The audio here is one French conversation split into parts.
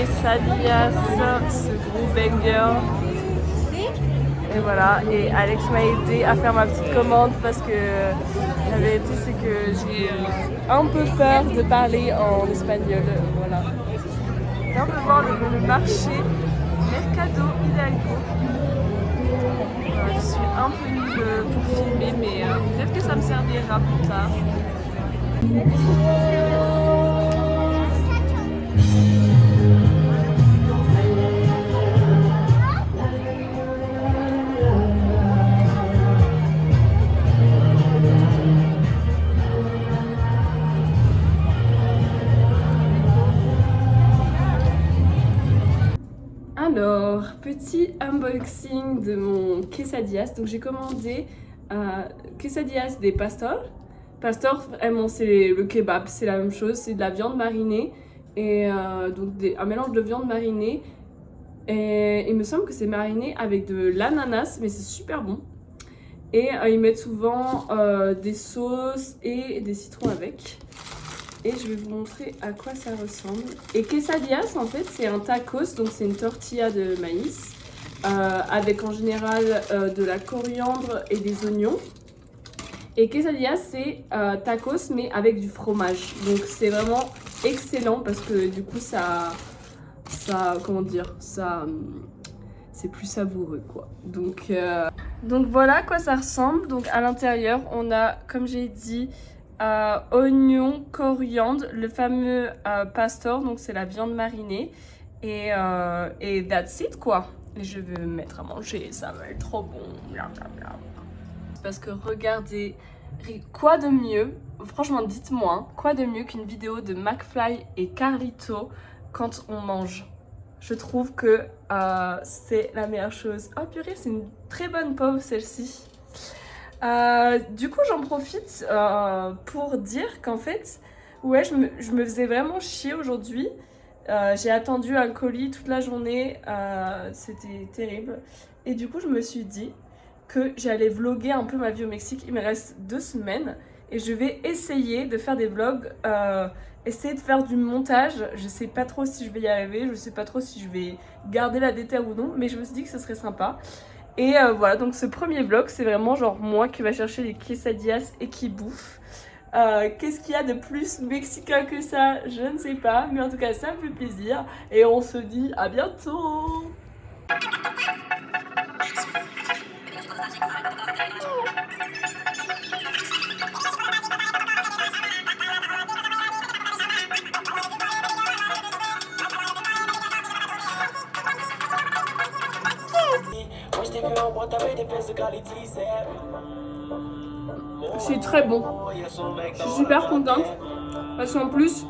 quesadillas, ce gros banger. Et voilà, et Alex m'a aidé à faire ma petite commande parce que la vérité c'est que j'ai un peu peur de parler en espagnol. Voilà. On vient de voir le marché Mercado Hidalgo. Je suis un peu nulle pour filmer, mais peut-être que ça me servira plus tard. Alors, petit unboxing de mon quesadillas. Donc j'ai commandé quesadillas des Pastor. Pastor, vraiment c'est le kebab, c'est la même chose, c'est de la viande marinée. Et donc un mélange de viande marinée. Et il me semble que c'est mariné avec de l'ananas, mais c'est super bon. Et ils mettent souvent des sauces et des citrons avec. Et je vais vous montrer à quoi ça ressemble. Et quesadillas, en fait, c'est un tacos, donc c'est une tortilla de maïs, avec en général de la coriandre et des oignons. Et quesadillas, c'est tacos, mais avec du fromage. Donc c'est vraiment excellent parce que du coup, comment dire, c'est plus savoureux, quoi. Donc voilà à quoi ça ressemble. Donc à l'intérieur, on a, comme j'ai dit, oignon, coriandre, le fameux pastor, donc c'est la viande marinée. Et that's it, quoi. Et je vais me mettre à manger, ça va être trop bon. Blablabla. Parce que regardez, quoi de mieux, franchement dites-moi, hein, quoi de mieux qu'une vidéo de McFly et Carlito quand on mange. Je trouve que c'est la meilleure chose. Oh purée, c'est une très bonne pauvre celle-ci. Du coup, j'en profite pour dire qu'en fait, ouais, je me faisais vraiment chier aujourd'hui. J'ai attendu un colis toute la journée, c'était terrible. Et du coup, je me suis dit que j'allais vlogger un peu ma vie au Mexique. Il me reste 2 semaines et je vais essayer de faire des vlogs, essayer de faire du montage. Je sais pas trop si je vais y arriver, je sais pas trop si je vais garder la déterre ou non, mais je me suis dit que ce serait sympa. Et voilà, donc ce premier vlog, c'est vraiment genre moi qui va chercher les quesadillas et qui bouffe. Qu'est-ce qu'il y a de plus mexicain que ça? Je ne sais pas, mais en tout cas ça me fait plaisir. Et on se dit à bientôt. C'est très bon. Je suis super contente parce qu'en plus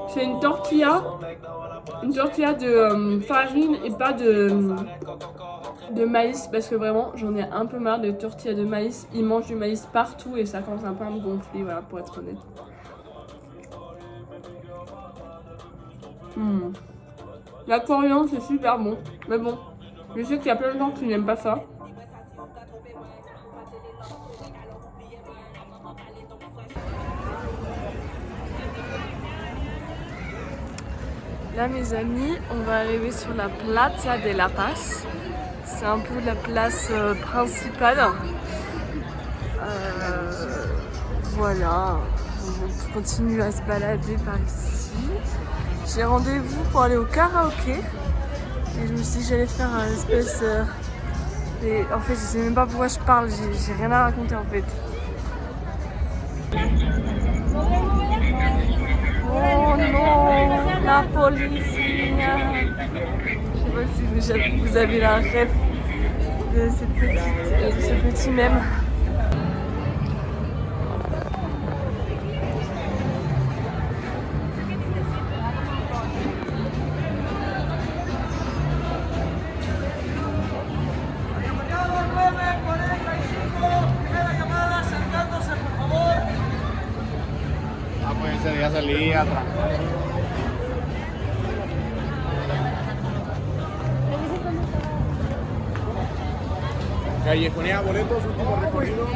c'est une tortilla de farine et pas de maïs, parce que vraiment j'en ai un peu marre de tortilla de maïs. Ils mangent du maïs partout et ça commence un peu à me gonfler, voilà, pour être honnête. La coriandre c'est super bon, mais bon, je sais qu'il y a plein de gens qui n'aiment pas ça. Là mes amis, on va arriver sur la Plaza de la Paz. C'est un peu la place principale. Voilà, on continue à se balader par ici. J'ai rendez-vous pour aller au karaoké. Et je me suis dit que j'allais faire un espèce... Et en fait, je sais même pas pourquoi je parle, j'ai rien à raconter en fait. Oh non, la police. Je sais pas si vous avez la rêve de ce petit mème. Ese día salí atrás. Callejonea boletos, último recorrido.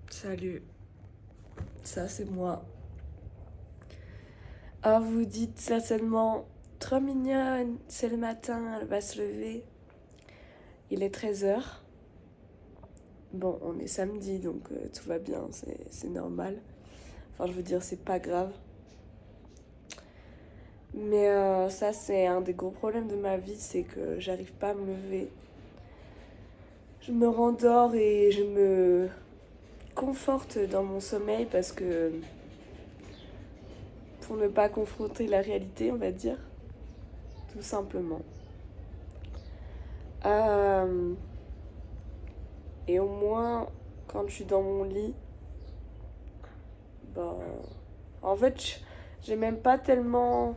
Salut, ça c'est moi. Ah, vous dites certainement, trop mignonne, c'est le matin, elle va se lever. Il est 13h. Bon, on est samedi, donc tout va bien, c'est normal. Enfin, je veux dire, c'est pas grave. Mais ça, c'est un des gros problèmes de ma vie, c'est que j'arrive pas à me lever. Je me rendors et je me conforte dans mon sommeil parce que pour ne pas confronter la réalité, on va dire, tout simplement. Et au moins, quand je suis dans mon lit, ben, en fait, j'ai même pas tellement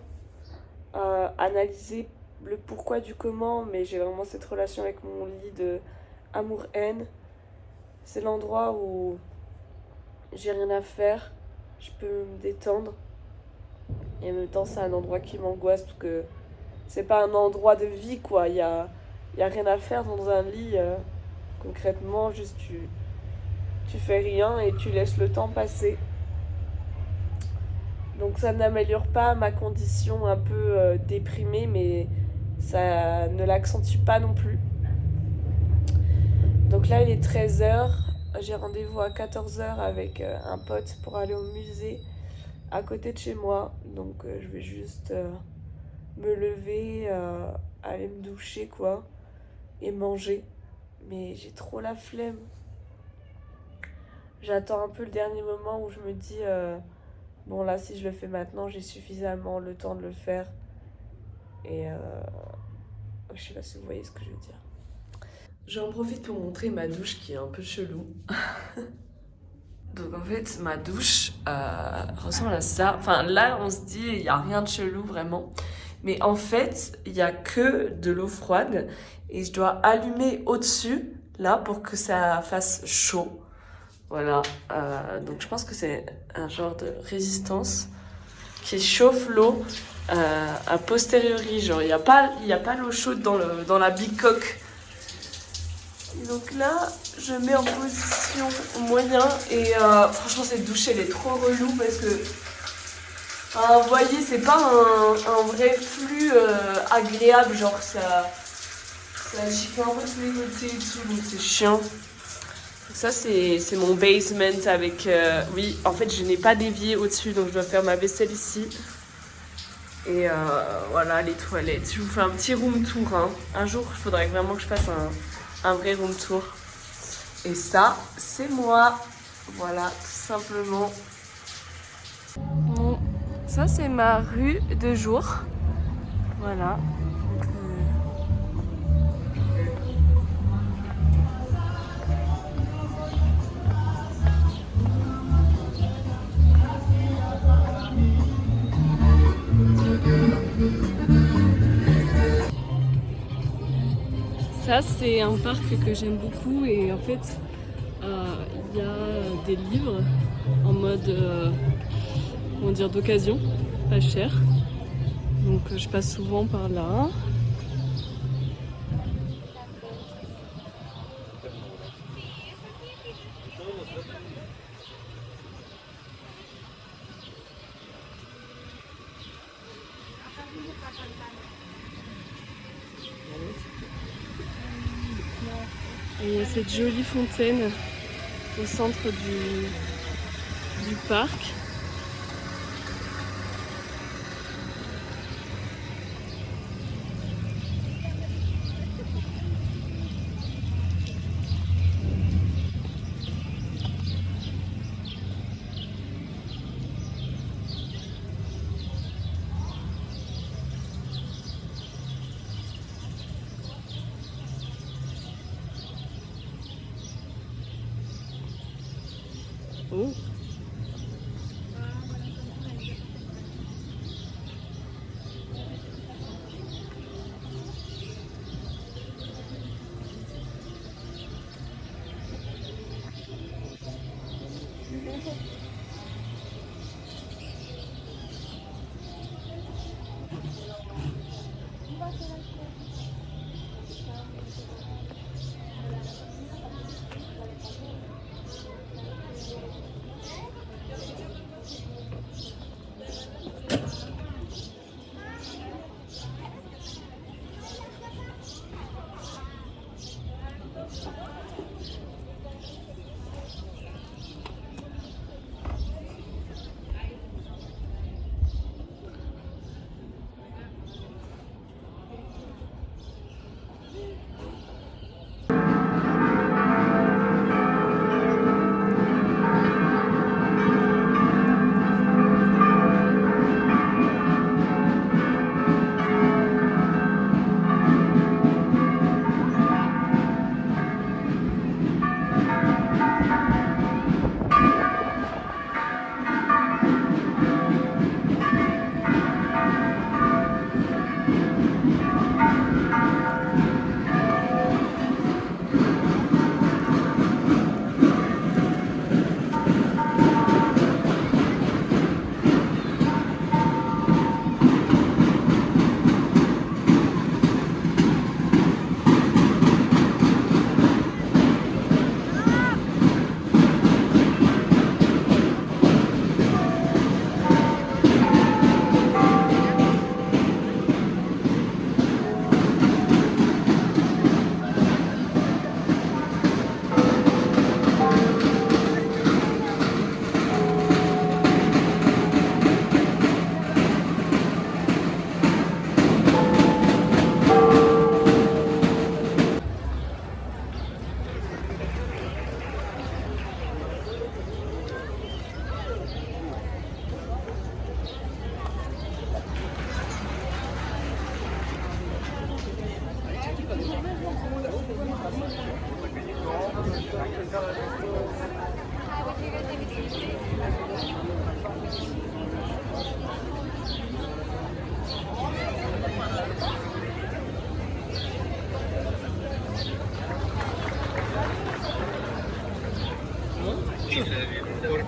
analysé le pourquoi du comment, mais j'ai vraiment cette relation avec mon lit de amour-haine. C'est l'endroit où j'ai rien à faire, je peux me détendre. Et en même temps, c'est un endroit qui m'angoisse parce que c'est pas un endroit de vie, quoi. Il y a rien à faire dans un lit. Concrètement, juste tu fais rien et tu laisses le temps passer. Donc ça n'améliore pas ma condition un peu déprimée, mais ça ne l'accentue pas non plus. Donc là, il est 13h. J'ai rendez-vous à 14h avec un pote pour aller au musée à côté de chez moi. Donc je vais juste me lever, aller me doucher, quoi, et manger. Mais j'ai trop la flemme. J'attends un peu le dernier moment où je me dis bon, là, si je le fais maintenant, j'ai suffisamment le temps de le faire. Et je sais pas si vous voyez ce que je veux dire. J'en profite pour montrer ma douche qui est un peu chelou. Donc en fait, ma douche ressemble à ça. Enfin, là, on se dit, il n'y a rien de chelou vraiment. Mais en fait, il n'y a que de l'eau froide. Et je dois allumer au-dessus, là, pour que ça fasse chaud. Voilà. Donc je pense que c'est un genre de résistance qui chauffe l'eau a posteriori. Genre, il n'y a pas l'eau chaude dans la bicoque. Donc là, je mets en position moyen et franchement, cette douche, elle est trop relou parce que vous voyez, c'est pas un vrai flux agréable, genre ça gicle un peu tous les côtés et tout, donc c'est chiant. Donc ça, c'est mon basement avec... oui, en fait, je n'ai pas d'évier au-dessus, donc je dois faire ma vaisselle ici. Et voilà, les toilettes. Je vous fais un petit room tour. Hein. Un jour, il faudrait vraiment que je fasse un vrai room tour. Et ça, c'est moi. Voilà, tout simplement. Bon, ça, c'est ma rue de jour. Voilà. Ça, c'est un parc que j'aime beaucoup et en fait, il y a des livres en mode, comment dire, d'occasion, pas cher. Donc je passe souvent par là. Et il y a cette jolie fontaine au centre du parc. Oh.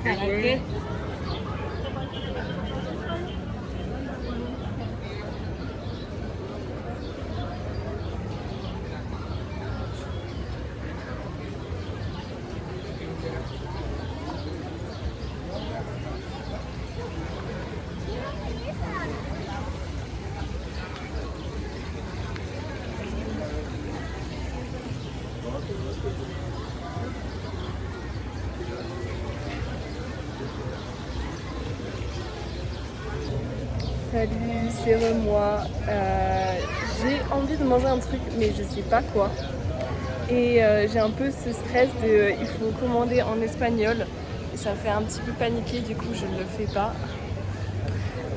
¿Para qué? Salut, c'est moi. J'ai envie de manger un truc, mais je sais pas quoi. Et j'ai un peu ce stress de il faut commander en espagnol. Et ça me fait un petit peu paniquer, du coup je ne le fais pas.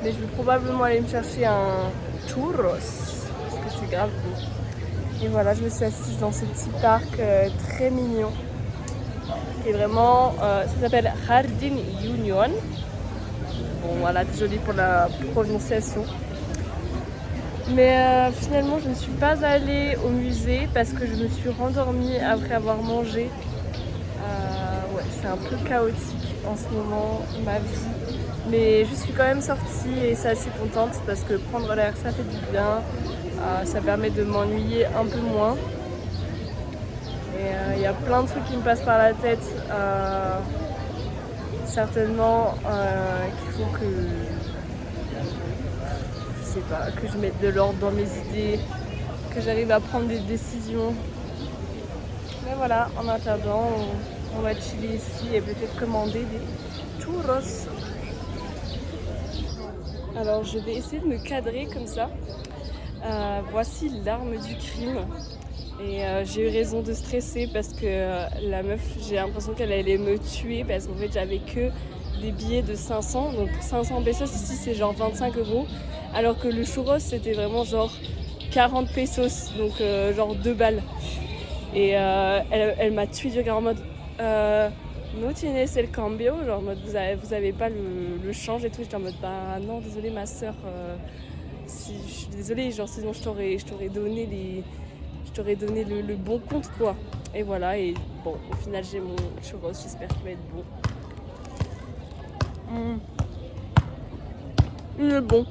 Mais je vais probablement aller me chercher un churros, parce que c'est grave beau. Et voilà, je me suis assise dans ce petit parc très mignon. Qui est vraiment, ça s'appelle Jardin Union. Bon voilà, désolée pour la prononciation. Mais finalement, je ne suis pas allée au musée parce que je me suis rendormie après avoir mangé. Ouais, c'est un peu chaotique en ce moment, ma vie. Mais je suis quand même sortie et c'est assez contente parce que prendre l'air, ça fait du bien. Ça permet de m'ennuyer un peu moins. Et il y a plein de trucs qui me passent par la tête. Certainement qu'il faut que je sais pas, que je mette de l'ordre dans mes idées, que j'arrive à prendre des décisions. Mais voilà, en attendant, on va chiller ici et peut-être commander des churros. Alors je vais essayer de me cadrer comme ça. Voici l'arme du crime. Et j'ai eu raison de stresser parce que la meuf, j'ai l'impression qu'elle allait me tuer parce qu'en fait j'avais que des billets de 500. Donc 500 pesos ici c'est genre 25 €. Alors que le churros c'était vraiment genre 40 pesos, donc genre 2 balles. Et elle m'a tué du regard en mode No tienes el cambio, genre en mode vous avez pas le change et tout. J'étais en mode bah non, désolée ma soeur, si, je suis désolée, genre sinon je t'aurais donné le bon compte quoi. Et voilà, et bon, au final j'ai mon churros, j'espère qu'il va être bon. Il est bon.